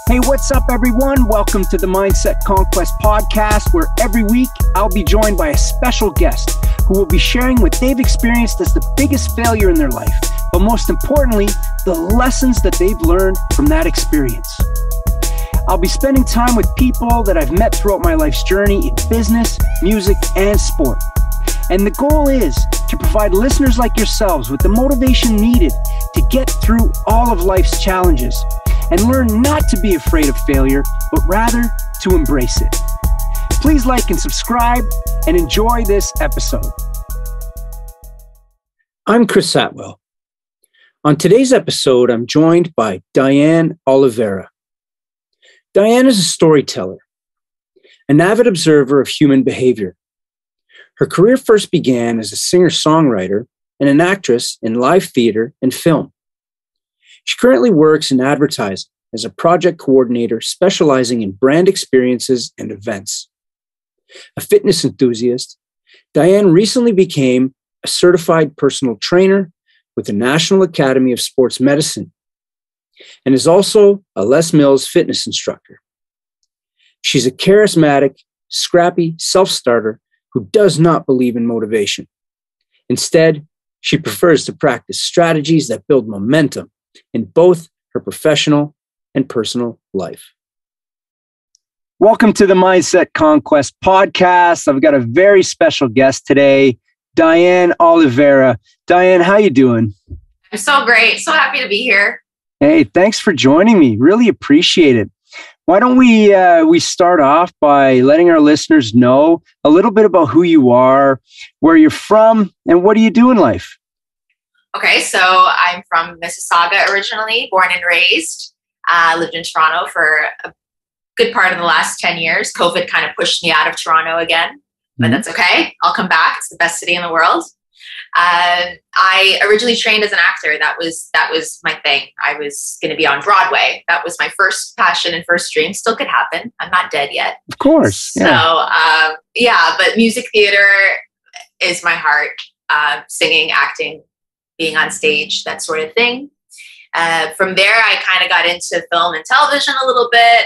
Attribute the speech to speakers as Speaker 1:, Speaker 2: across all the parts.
Speaker 1: Hey, what's up, everyone? Welcome to the Mindset-Conquest Podcast, where every week I'll be joined by a special guest who will be sharing what they've experienced as the biggest failure in their life, but most importantly, the lessons that they've learned from that experience. I'll be spending time with people that I've met throughout my life's journey in business, music, and sport. And the goal is to provide listeners like yourselves with the motivation needed to get through all of life's challenges and learn not to be afraid of failure, but rather to embrace it. Please like and subscribe and enjoy this episode. I'm Chris Atwell. On today's episode, I'm joined by Dianne Oliveira. Diane is a storyteller, an avid observer of human behavior. Her career first began as a singer-songwriter and an actress in live theater and film. She currently works in advertising as a project coordinator specializing in brand experiences and events. A fitness enthusiast, Diane recently became a certified personal trainer with the National Academy of Sports Medicine and is also a Les Mills Fitness Instructor. She's a charismatic, scrappy self-starter who does not believe in motivation. Instead, she prefers to practice strategies that build momentum in both her professional and personal life. Welcome to the Mindset-Conquest Podcast. I've got a very special guest today, Dianne Oliveira. Dianne, how you doing?
Speaker 2: I'm so great. So happy to be here.
Speaker 1: Hey, thanks for joining me. Really appreciate it. Why don't we start off by letting our listeners know a little bit about who you are, where you're from, and what do you do in life?
Speaker 2: Okay, so I'm from Mississauga originally, born and raised. Lived in Toronto for a good part of the last 10 years. COVID kind of pushed me out of Toronto again, but that's okay. I'll come back. It's the best city in the world. I originally trained as an actor. That was my thing. I was going to be on Broadway. That was my first passion and first dream. Still could happen. I'm not dead yet.
Speaker 1: Of course.
Speaker 2: Yeah. So, but music theater is my heart. Singing, acting, being on stage, that sort of thing. From there, I kind of got into film and television a little bit,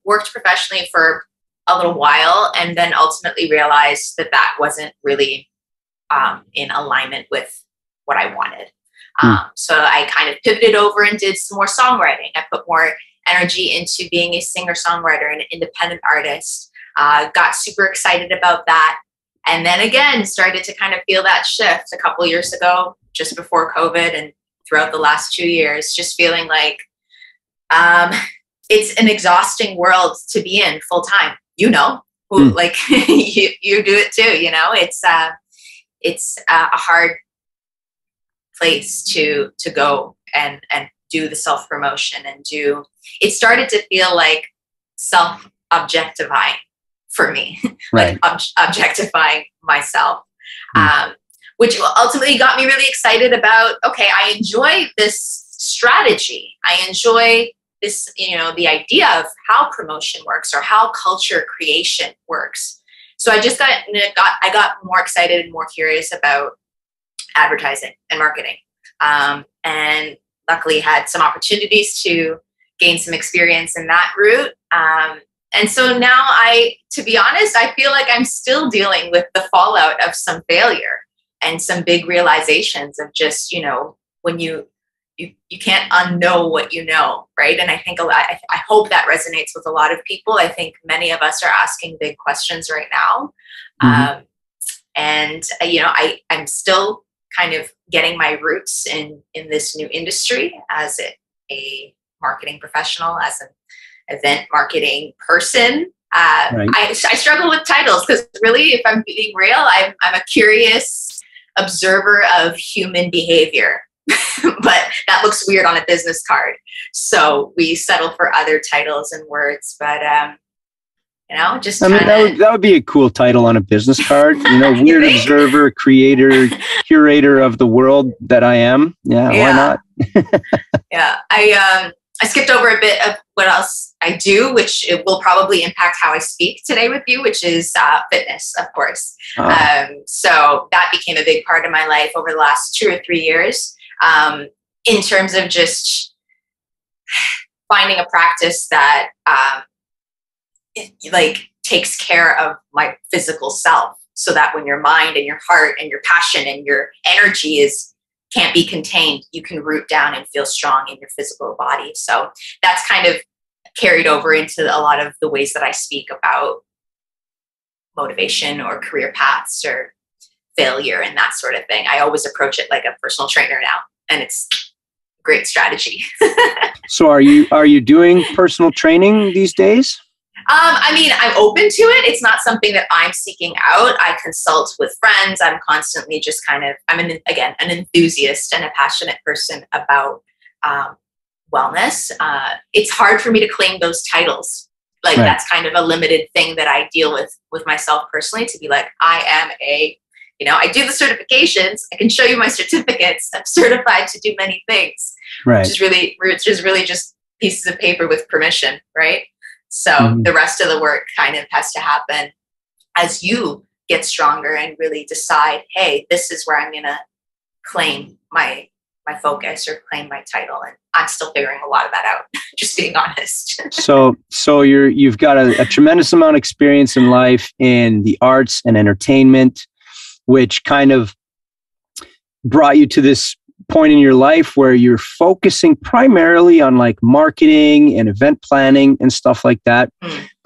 Speaker 2: worked professionally for a little while, and then ultimately realized that wasn't really in alignment with what I wanted. So I kind of pivoted over and did some more songwriting. I put more energy into being a singer-songwriter and an independent artist. Got super excited about that. And then again, started to kind of feel that shift a couple of years ago, just before COVID and throughout the last 2 years, just feeling like it's an exhausting world to be in full time. Like you do it too. It's a hard place to go and do the self-promotion and do. It started to feel like self-objectifying for me,
Speaker 1: right.
Speaker 2: Like objectifying myself, which ultimately got me really excited about, okay, I enjoy this strategy. I enjoy this, the idea of how promotion works or how culture creation works. So I just I got more excited and more curious about advertising and marketing. And luckily had some opportunities to gain some experience in that route. And so now to be honest, I feel like I'm still dealing with the fallout of some failure and some big realizations of just, when you can't unknow what you know, right? And I think I hope that resonates with a lot of people. I think many of us are asking big questions right now. I'm still kind of getting my roots in this new industry as a marketing professional, as an event marketing person.
Speaker 1: Right.
Speaker 2: I struggle with titles because really, if I'm being real, I'm a curious observer of human behavior. But that looks weird on a business card. So we settle for other titles and words. But, just
Speaker 1: that would be a cool title on a business card. Weird observer, creator, curator of the world that I am. Yeah. Why not?
Speaker 2: Yeah. I skipped over a bit of what else I do, which it will probably impact how I speak today with you, which is fitness, of course. So that became a big part of my life over the last 2 or 3 years. In terms of just finding a practice that takes care of my physical self, so that when your mind and your heart and your passion and your energy can't be contained, you can root down and feel strong in your physical body. So that's kind of carried over into a lot of the ways that I speak about motivation or career paths or failure and that sort of thing. I always approach it like a personal trainer now, and it's a great strategy.
Speaker 1: So are you doing personal training these days?
Speaker 2: I mean, I'm open to it. It's not something that I'm seeking out. I consult with friends. I'm constantly just I'm an enthusiast and a passionate person about wellness. It's hard for me to claim those titles. Like, right. That's kind of a limited thing that I deal with myself personally, to be like, I am I do the certifications. I can show you my certificates. I'm certified to do many things, right. which is really just pieces of paper with permission, right? So the rest of the work kind of has to happen as you get stronger and really decide, hey, this is where I'm going to claim my focus or claim my title. And I'm still figuring a lot of that out, just being honest. So you've got a tremendous amount of experience in life in the arts and entertainment, which kind of brought you to this point in your life where you're focusing primarily on like marketing and event planning and stuff like that.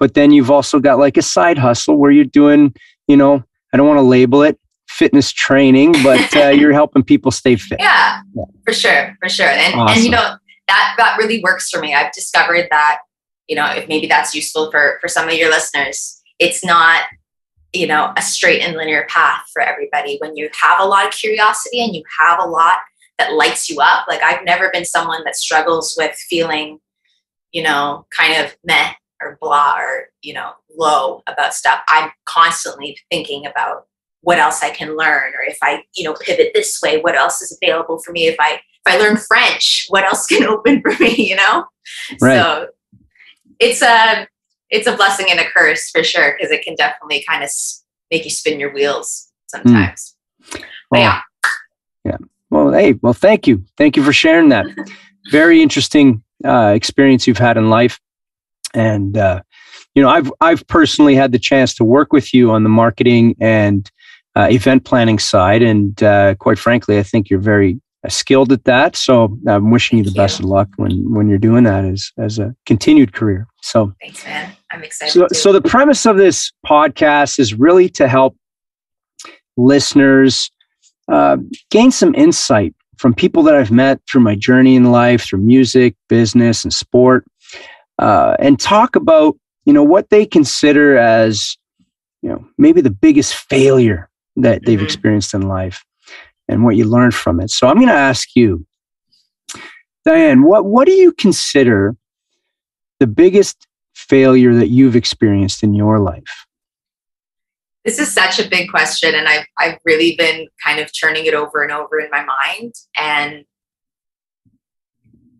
Speaker 2: But then you've also got like a side hustle where you're doing, I don't want to label it fitness training, but you're helping people stay fit. Yeah, for sure. And, awesome. And that really works for me. I've discovered that, if maybe that's useful for some of your listeners, it's not, a straight and linear path for everybody. When you have a lot of curiosity and you have a lot that lights you up. Like, I've never been someone that struggles with feeling, kind of meh or blah or, low about stuff. I'm constantly thinking about what else I can learn, or if I, pivot this way, what else is available for me? If I learn French, what else can open for me, Right. So it's a blessing and a curse for sure, because it can definitely kind of make you spin your wheels sometimes. But yeah.
Speaker 1: Well, hey, thank you. Thank you for sharing that. Very interesting experience you've had in life. And, I've personally had the chance to work with you on the marketing and event planning side. And quite frankly, I think you're very skilled at that. So I'm wishing you the best of luck when you're doing that as a continued career. So
Speaker 2: thanks, man. I'm excited.
Speaker 1: So the premise of this podcast is really to help listeners gain some insight from people that I've met through my journey in life, through music, business, and sport, and talk about, what they consider as, maybe the biggest failure that they've experienced in life and what you learned from it. So I'm going to ask you, Diane, what do you consider the biggest failure that you've experienced in your life?
Speaker 2: This is such a big question, and I've really been kind of turning it over and over in my mind. And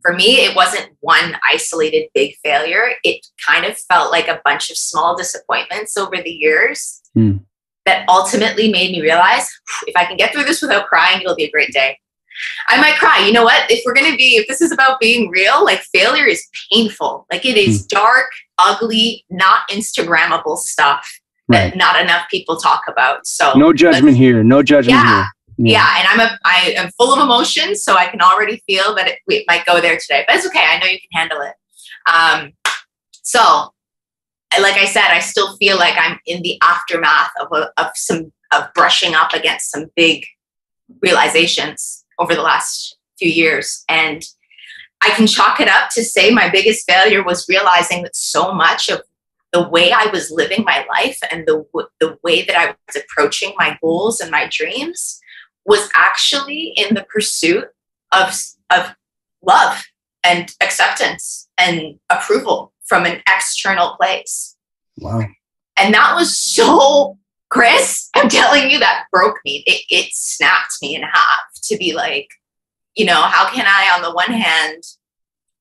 Speaker 2: for me, it wasn't one isolated big failure. It kind of felt like a bunch of small disappointments over the years that ultimately made me realize, if I can get through this without crying, it'll be a great day. I might cry. You know what? If this is about being real, like, failure is painful. Like, it is dark, ugly, not Instagrammable stuff. Right. That not enough people talk about. So
Speaker 1: no judgment here. No judgment here.
Speaker 2: Yeah. And I am full of emotions, so I can already feel that it might go there today, but it's okay. I know you can handle it. So like I said, I still feel like I'm in the aftermath of brushing up against some big realizations over the last few years. And I can chalk it up to say my biggest failure was realizing that so much of the way I was living my life and the way that I was approaching my goals and my dreams was actually in the pursuit of love and acceptance and approval from an external place.
Speaker 1: Wow.
Speaker 2: And that was so, Chris, I'm telling you, that broke me. It snapped me in half to be like, how can I, on the one hand,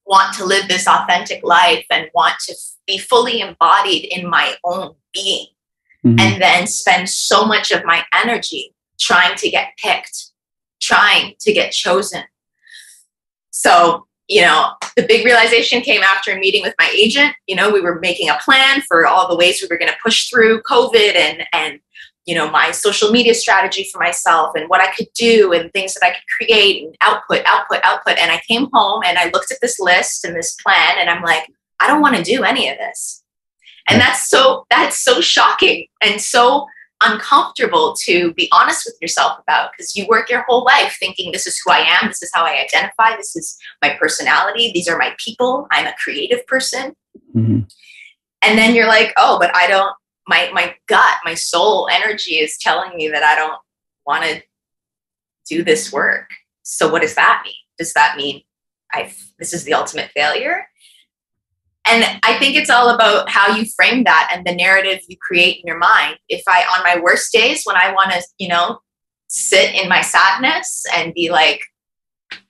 Speaker 2: want to live this authentic life and want to be fully embodied in my own being, and then spend so much of my energy trying to get picked, trying to get chosen. So, the big realization came after a meeting with my agent. You know, we were making a plan for all the ways we were going to push through COVID and, you know, my social media strategy for myself and what I could do and things that I could create and output. And I came home and I looked at this list and this plan and I'm like, I don't want to do any of this. And that's so shocking and so uncomfortable to be honest with yourself about, because you work your whole life thinking this is who I am. This is how I identify. This is my personality. These are my people. I'm a creative person. Mm-hmm. And then you're like, oh, but I don't, my gut, my soul energy is telling me that I don't want to do this work. So what does that mean? Does that mean this is the ultimate failure? And I think it's all about how you frame that and the narrative you create in your mind. If on my worst days, when I want to, you know, sit in my sadness and be like,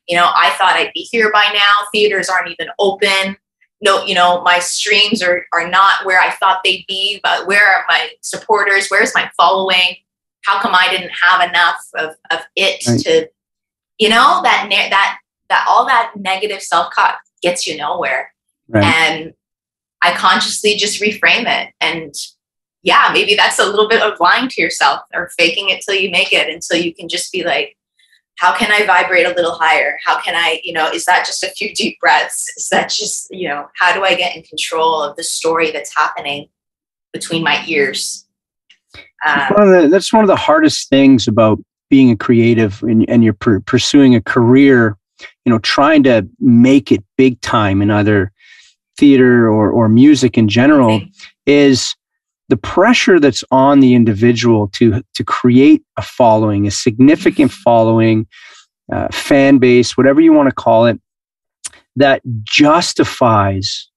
Speaker 2: you know, I thought I'd be here by now. Theaters aren't even open. No, you know, my streams are not where I thought they'd be, but where are my supporters? Where's my following? How come I didn't have enough of it to, you know, that all that negative self-talk gets you nowhere. Right. And I consciously just reframe it. And yeah, maybe that's a little bit of lying to yourself or faking it till you make it. And so you can just be like, how can I vibrate a little higher? How can I, you know, is that just a few deep breaths? Is that just, you know, how do I get in control of the story that's happening between my ears?
Speaker 1: That's one of the hardest things about being a creative and you're pursuing a career, you know, trying to make it big time in either theater or music in general, is the pressure that's on the individual to create a following, a significant following, fan base, whatever you want to call it, that justifies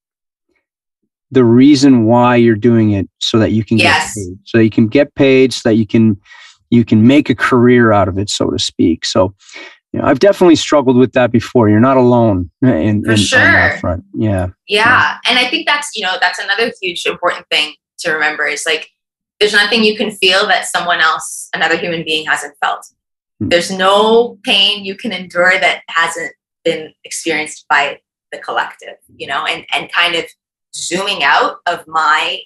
Speaker 1: the reason why you're doing it, so that you can get paid, so you can get paid, so that you can make a career out of it, so to speak. So, you know, I've definitely struggled with that before. You're not alone for sure. On that front. Yeah.
Speaker 2: And I think that's, you know, that's another huge important thing to remember is like, there's nothing you can feel that someone else, another human being hasn't felt. Mm-hmm. There's no pain you can endure that hasn't been experienced by the collective, you know, and kind of zooming out of my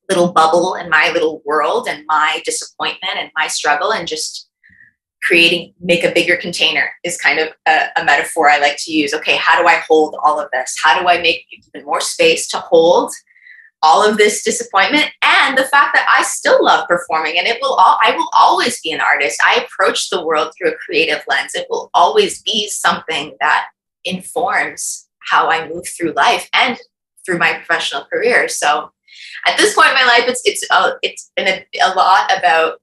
Speaker 2: little bubble and my little world and my disappointment and my struggle and just make a bigger container is kind of a metaphor I like to use. Okay, how do I hold all of this? How do I make even more space to hold all of this disappointment and the fact that I still love performing and I will always be an artist. I approach the world through a creative lens. It will always be something that informs how I move through life and through my professional career. So at this point in my life, it's been a lot about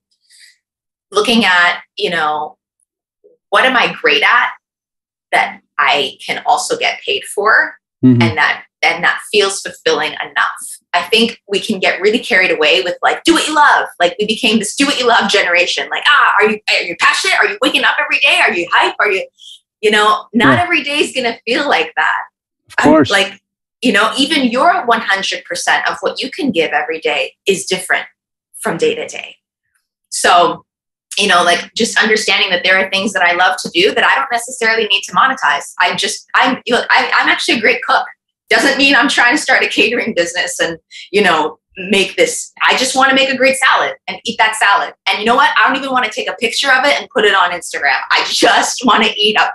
Speaker 2: looking at, you know, what am I great at that I can also get paid for, mm-hmm. and that feels fulfilling enough. I think we can get really carried away with like, do what you love. Like we became this do what you love generation. Like, are you passionate? Are you waking up every day? Are you hype? Are you, you know, not every day is going to feel like that.
Speaker 1: Of course.
Speaker 2: Like, you know, even your 100% of what you can give every day is different from day to day. So, you know, like just understanding that there are things that I love to do that I don't necessarily need to monetize. I'm actually a great cook. Doesn't mean I'm trying to start a catering business and, you know, make this. I just want to make a great salad and eat that salad. And you know what? I don't even want to take a picture of it and put it on Instagram. I just want to eat a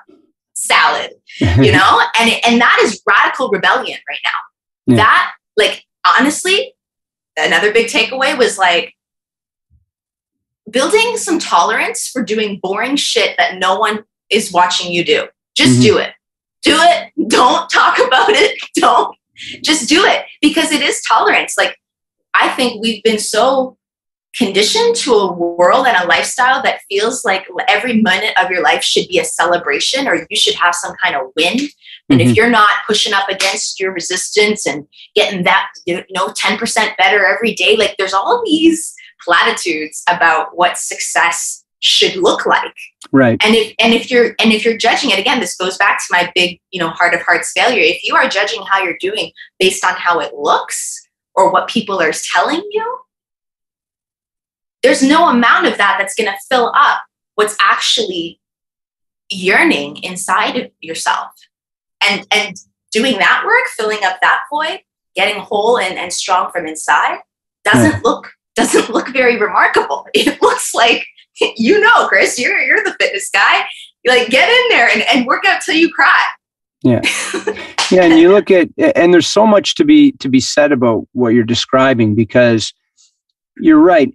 Speaker 2: salad, you know? and that is radical rebellion right now. Yeah. That, like, honestly, another big takeaway was like building some tolerance for doing boring shit that no one is watching you do. Just do it. Do it. Don't talk about it. Don't. Just do it. Because it is tolerance. Like, I think we've been so conditioned to a world and a lifestyle that feels like every minute of your life should be a celebration or you should have some kind of win. And if you're not pushing up against your resistance and getting that, you know, 10% better every day, like there's all these platitudes about what success should look like.
Speaker 1: Right.
Speaker 2: And if you're judging it, again, this goes back to my big, you know, heart of hearts failure. If you are judging how you're doing based on how it looks or what people are telling you, there's no amount of that that's going to fill up what's actually yearning inside of yourself. And doing that work, filling up that void, getting whole and strong from inside doesn't look very remarkable. It looks like, Chris, you're the fitness guy. You like get in there and work out till you cry.
Speaker 1: Yeah. Yeah. And you look at, and there's so much to be said about what you're describing, because you're right.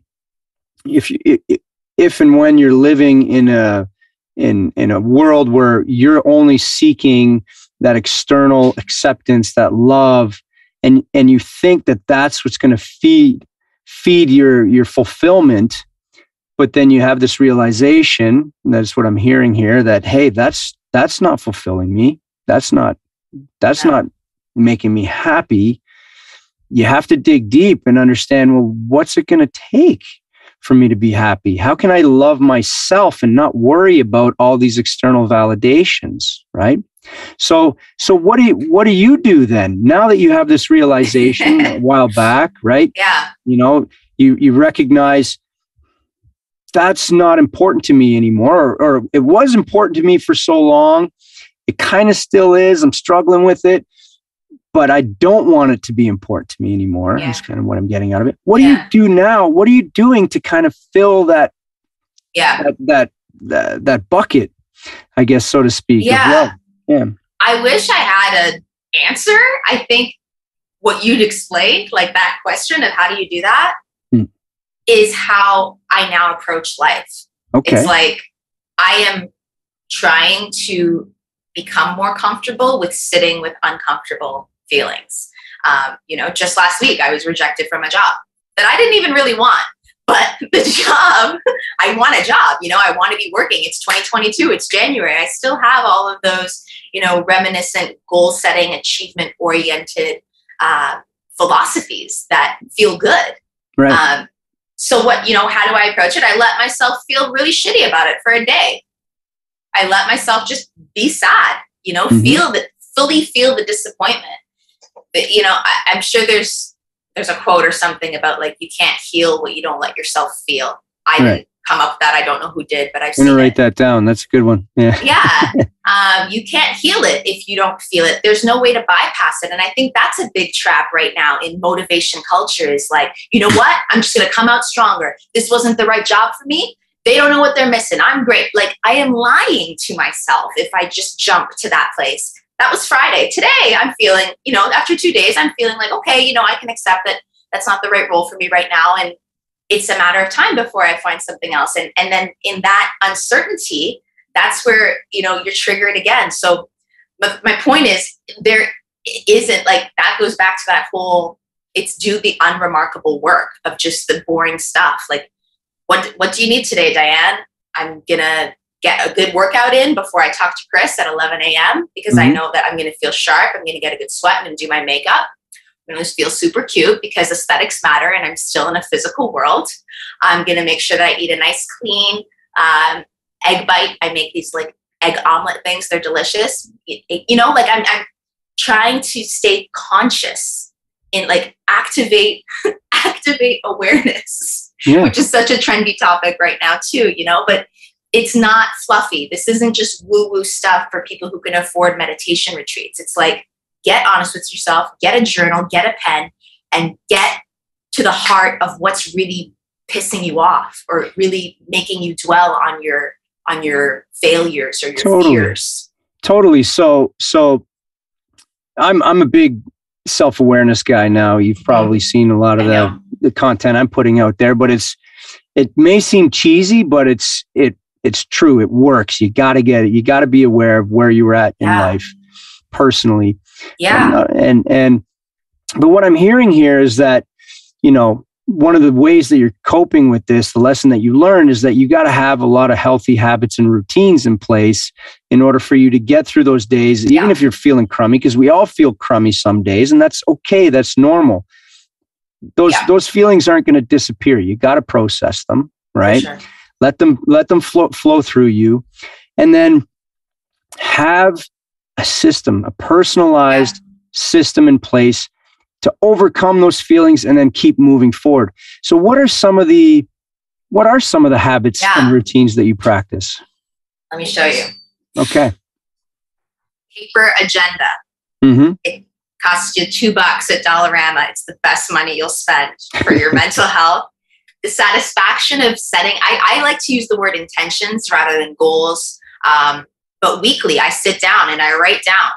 Speaker 1: If and when you're living in a world where you're only seeking that external acceptance, that love, and you think that that's what's going to feed your fulfillment, but then you have this realization, and that's what I'm hearing here, that, hey, that's not fulfilling me. That's not making me happy. You have to dig deep and understand, well, what's it going to take for me to be happy? How can I love myself and not worry about all these external validations, right? So what do you do then? Now that you have this realization a while back, right?
Speaker 2: Yeah.
Speaker 1: You recognize that's not important to me anymore, or it was important to me for so long. It kind of still is. I'm struggling with it, but I don't want it to be important to me anymore. That's kind of what I'm getting out of it. What do you do now? What are you doing to kind of fill that bucket, I guess, so to speak?
Speaker 2: Yeah. I wish I had an answer. I think what you'd explained, like that question of how do you do that, is how I now approach life. Okay. It's like I am trying to become more comfortable with sitting with uncomfortable feelings. Just last week, I was rejected from a job that I didn't even really want. But the job, I want a job, I want to be working. It's 2022, it's January. I still have all of those, reminiscent goal setting, achievement oriented philosophies that feel good.
Speaker 1: Right.
Speaker 2: So how do I approach it? I let myself feel really shitty about it for a day. I let myself just be sad, fully feel the disappointment. But, I'm sure there's a quote or something about like, you can't heal what you don't let yourself feel. I didn't come up with that. I don't know who did, but I've seen it. I'm going to write
Speaker 1: that down. That's a good one. Yeah.
Speaker 2: Yeah. You can't heal it if you don't feel it. There's no way to bypass it. And I think that's a big trap right now in motivation culture is like, you know what? I'm just going to come out stronger. This wasn't the right job for me. They don't know what they're missing. I'm great. Like I am lying to myself if I just jump to that place. That was Friday. Today, I'm feeling, after 2 days, I'm feeling like, okay, I can accept that that's not the right role for me right now. And it's a matter of time before I find something else. And then in that uncertainty, that's where, you're triggered again. So my point is there isn't like, that goes back to that whole, it's do the unremarkable work of just the boring stuff. Like, what do you need today, Diane? I'm going to get a good workout in before I talk to Chris at 11 a.m. because I know that I'm going to feel sharp. I'm going to get a good sweat. I'm going to do my makeup. I'm going to feel super cute because aesthetics matter and I'm still in a physical world. I'm going to make sure that I eat a nice, clean egg bite. I make these like egg omelet things. They're delicious. I'm trying to stay conscious and like activate awareness, which is such a trendy topic right now too, but it's not fluffy. This isn't just woo-woo stuff for people who can afford meditation retreats. It's like, get honest with yourself, get a journal, get a pen, and get to the heart of what's really pissing you off or really making you dwell on your failures or your fears. Totally.
Speaker 1: So I'm a big self-awareness guy now. You've probably seen a lot of the content I'm putting out there, but it may seem cheesy, but it's true. It works. You got to get it. You got to be aware of where you're at in life personally.
Speaker 2: Yeah.
Speaker 1: But what I'm hearing here is that, one of the ways that you're coping with this, the lesson that you learned is that you got to have a lot of healthy habits and routines in place in order for you to get through those days, even if you're feeling crummy, because we all feel crummy some days and that's okay. That's normal. Those feelings aren't going to disappear. You got to process them, right?
Speaker 2: Sure.
Speaker 1: Let them flow through you, and then have a system, a personalized system in place to overcome those feelings and then keep moving forward. So what are some of the habits and routines that you practice?
Speaker 2: Let me show you.
Speaker 1: Okay.
Speaker 2: Paper agenda.
Speaker 1: Mm-hmm.
Speaker 2: It costs you $2 at Dollarama. It's the best money you'll spend for your mental health. The satisfaction of setting, I like to use the word intentions rather than goals. But weekly, I sit down and I write down,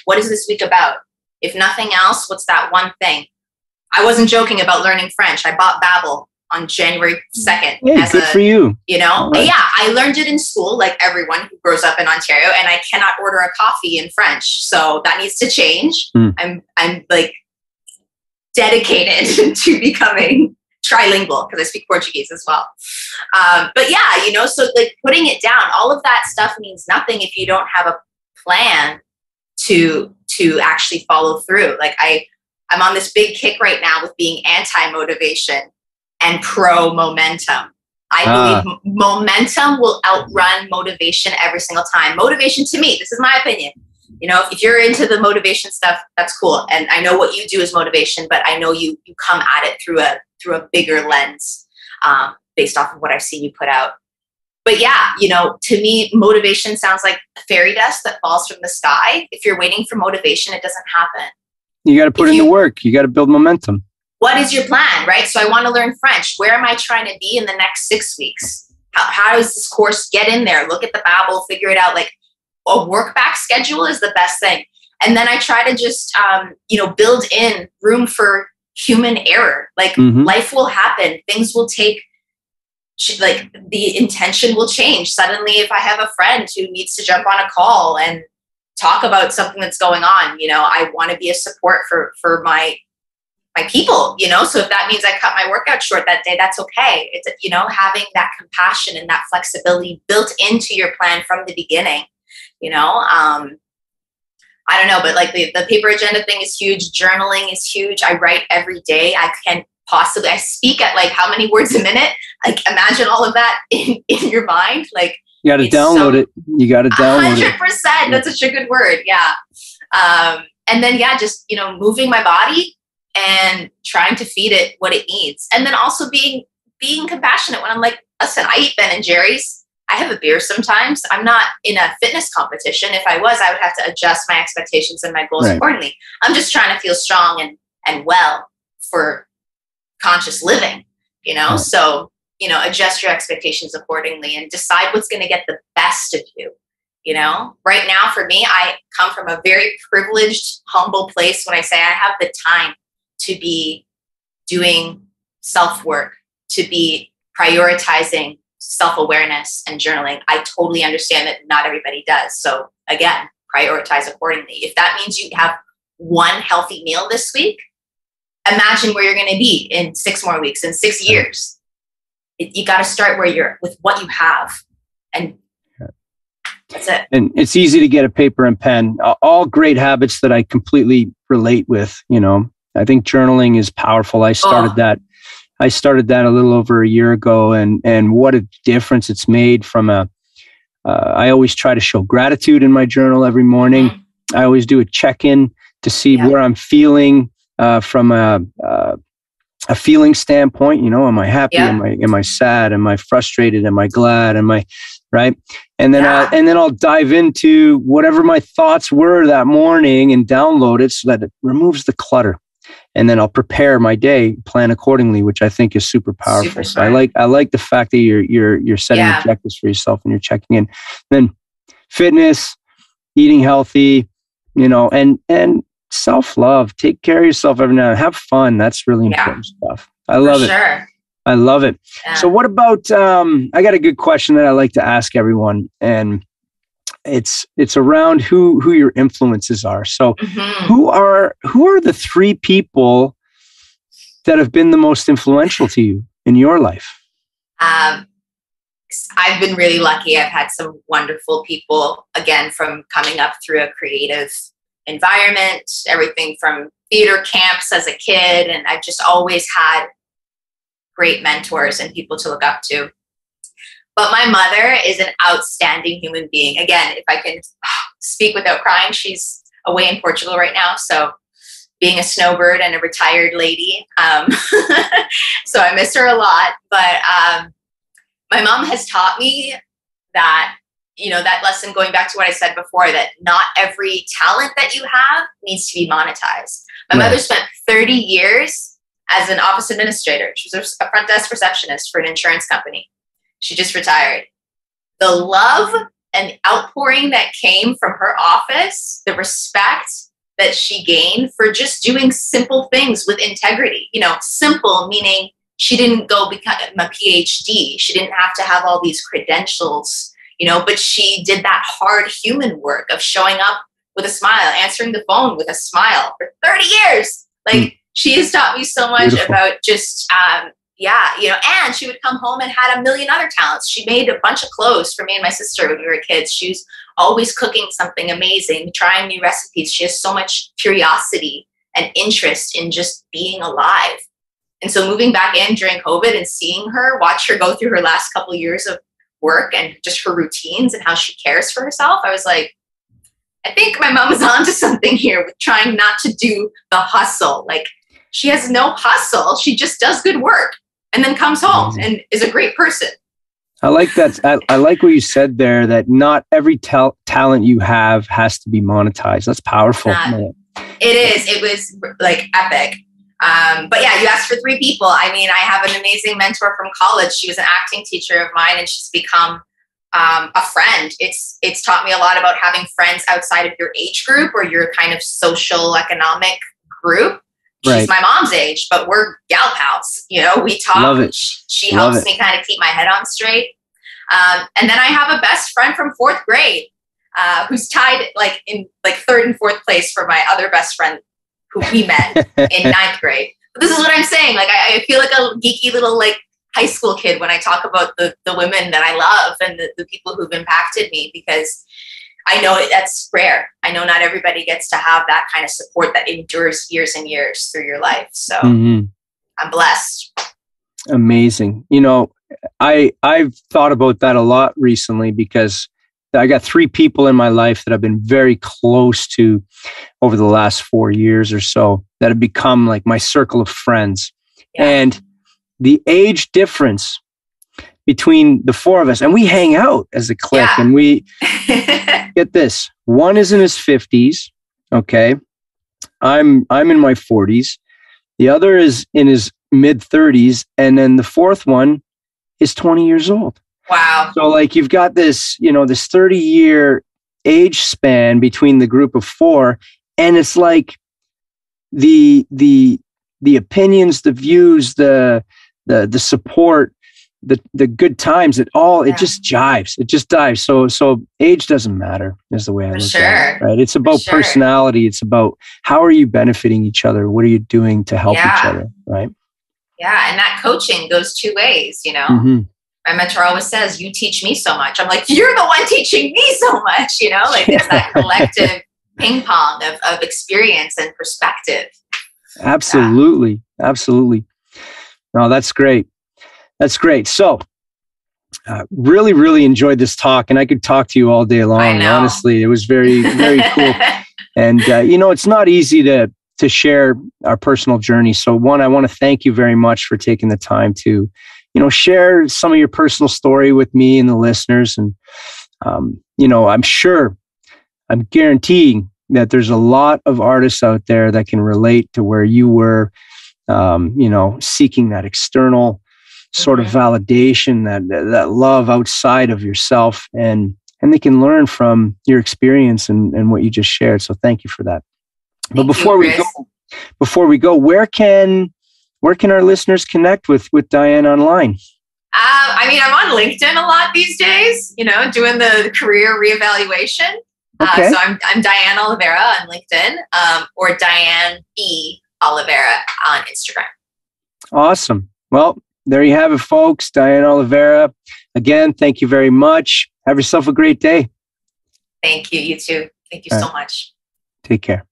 Speaker 2: what is this week about? If nothing else, what's that one thing? I wasn't joking about learning French. I bought Babbel on January 2nd.
Speaker 1: Hey, good for you.
Speaker 2: Right. Yeah, I learned it in school, like everyone who grows up in Ontario, and I cannot order a coffee in French. So that needs to change. I'm like dedicated to becoming trilingual because I speak Portuguese as well. But yeah, so like putting it down, all of that stuff means nothing if you don't have a plan to actually follow through. Like I'm on this big kick right now with being anti-motivation and pro-momentum. I believe momentum will outrun motivation every single time. Motivation, to me, this is my opinion. If you're into the motivation stuff, that's cool. And I know what you do is motivation, but I know you come at it through a bigger lens based off of what I've seen you put out. But yeah, to me, motivation sounds like fairy dust that falls from the sky. If you're waiting for motivation, it doesn't happen.
Speaker 1: You got to put in the work. You got to build momentum. What
Speaker 2: is your plan, right? So I want to learn French. Where am I trying to be in the next 6 weeks? How does this course get in there? Look at the Babbel, figure it out. Like a work back schedule is the best thing. And then I try to just, build in room for human error. Like life will happen. Things will take, like the intention will change. Suddenly, if I have a friend who needs to jump on a call and talk about something that's going on, I want to be a support for my people, so if that means I cut my workout short that day, that's okay. It's, having that compassion and that flexibility built into your plan from the beginning, I don't know, but like the paper agenda thing is huge. Journaling is huge. I write every day. I speak at like how many words a minute? Like imagine all of that in your mind. Like
Speaker 1: you got to download it. You got to download
Speaker 2: 100%.
Speaker 1: it.
Speaker 2: That's such a good word. Yeah. And then, just, moving my body and trying to feed it what it needs. And then also being compassionate when I'm like, listen, I eat Ben and Jerry's. I have a beer sometimes. I'm not in a fitness competition. If I was, I would have to adjust my expectations and my goals accordingly. I'm just trying to feel strong and well for conscious living,
Speaker 1: Right.
Speaker 2: So, adjust your expectations accordingly and decide what's going to get the best of you. Right now for me, I come from a very privileged, humble place when I say I have the time to be doing self-work, to be prioritizing self-awareness and journaling. I totally understand that not everybody does. So again, prioritize accordingly. If that means you have one healthy meal this week, imagine where you're going to be in 6 more weeks, in 6 years. You got to start where you're with what you have. And that's it.
Speaker 1: And it's easy to get a paper and pen. All great habits that I completely relate with. I think journaling is powerful. I started that a little over a year ago, and what a difference it's made from I always try to show gratitude in my journal every morning. I always do a check-in to see where I'm feeling from a feeling standpoint. Am I happy? Am I sad? Am I frustrated? Am I glad? Am I right? And then I'll dive into whatever my thoughts were that morning and download it so that it removes the clutter. And then I'll prepare my day, plan accordingly, which I think is super powerful. So I like the fact that you're setting objectives for yourself and you're checking in. Then fitness, eating healthy, and self-love. Take care of yourself every now and then. Have fun. That's really important stuff. I love it.
Speaker 2: Sure.
Speaker 1: I love it. Yeah. So what about, I got a good question that I like to ask everyone, and it's around who your influences are. So who are the 3 people that have been the most influential to you in your life?
Speaker 2: I've been really lucky. I've had some wonderful people, again, from coming up through a creative environment, everything from theater camps as a kid. And I've just always had great mentors and people to look up to. But my mother is an outstanding human being. Again, if I can speak without crying, she's away in Portugal right now. So being a snowbird and a retired lady. So I miss her a lot. But my mom has taught me that that lesson, going back to what I said before, that not every talent that you have needs to be monetized. My mother spent 30 years as an office administrator. She was a front desk receptionist for an insurance company. She just retired. The love and outpouring that came from her office, the respect that she gained for just doing simple things with integrity. Simple meaning she didn't go become a PhD. She didn't have to have all these credentials, but she did that hard human work of showing up with a smile, answering the phone with a smile for 30 years. She has taught me so much about just, and she would come home and had a million other talents. She made a bunch of clothes for me and my sister when we were kids. She was always cooking something amazing, trying new recipes. She has so much curiosity and interest in just being alive. And so moving back in during COVID and seeing her, watch her go through her last couple of years of work and just her routines and how she cares for herself, I was like, I think my mom is onto something here with trying not to do the hustle. She has no hustle. She just does good work and then comes home and is a great person.
Speaker 1: I like that. I like what you said there, that not every talent you have has to be monetized. That's powerful.
Speaker 2: It is. It was epic. But yeah, you asked for 3 people. I have an amazing mentor from college. She was an acting teacher of mine, and she's become a friend. It's taught me a lot about having friends outside of your age group or your kind of social economic group. She's my mom's age, but we're gal pals. We talk.
Speaker 1: Love it.
Speaker 2: She helps me kind of keep my head on straight. And then I have a best friend from 4th grade who's tied in 3rd and 4th place for my other best friend who we met in 9th grade. But this is what I'm saying. I feel like a geeky little high school kid when I talk about the women that I love and the people who've impacted me, because I know that's rare. I know not everybody gets to have that kind of support that endures years and years through your life. So I'm blessed.
Speaker 1: Amazing. I've thought about that a lot recently, because I got 3 people in my life that I've been very close to over the last 4 years or so that have become my circle of friends. Yeah. And the age difference between the 4 of us, and we hang out as a clique, and we get this. One is in his 50s. Okay. I'm in my 40s. The other is in his mid 30s. And then the 4th one is 20 years old.
Speaker 2: Wow.
Speaker 1: So you've got this, this 30-year age span between the group of 4. And it's the opinions, the views, the support, the good times, it just jives. It just dives. So age doesn't matter, is the way I look at it. Right? It's about personality. It's about how are you benefiting each other? What are you doing to help each other? Right.
Speaker 2: Yeah. And that coaching goes 2 ways,
Speaker 1: Mm-hmm.
Speaker 2: My mentor always says, you teach me so much. I'm like, you're the one teaching me so much, it's that collective ping pong of experience and perspective.
Speaker 1: Absolutely. Yeah. Absolutely. No, that's great. That's great. So really, really enjoyed this talk, and I could talk to you all day long. Honestly, it was very, very cool. And, it's not easy to share our personal journey. So one, I want to thank you very much for taking the time to share some of your personal story with me and the listeners. And, I'm guaranteeing that there's a lot of artists out there that can relate to where you were, seeking that external sort of validation, that love outside of yourself, and they can learn from your experience and what you just shared. So thank you for that. But before we go, where can our listeners connect with Diane online?
Speaker 2: I'm on LinkedIn a lot these days, doing the career reevaluation.
Speaker 1: Okay.
Speaker 2: So I'm Dianne Oliveira on LinkedIn, or Dianne B. Oliveira on Instagram.
Speaker 1: Awesome. Well, there you have it, folks. Dianne Oliveira. Again, thank you very much. Have yourself a great day.
Speaker 2: Thank you. You too. Thank you so much.
Speaker 1: Take care.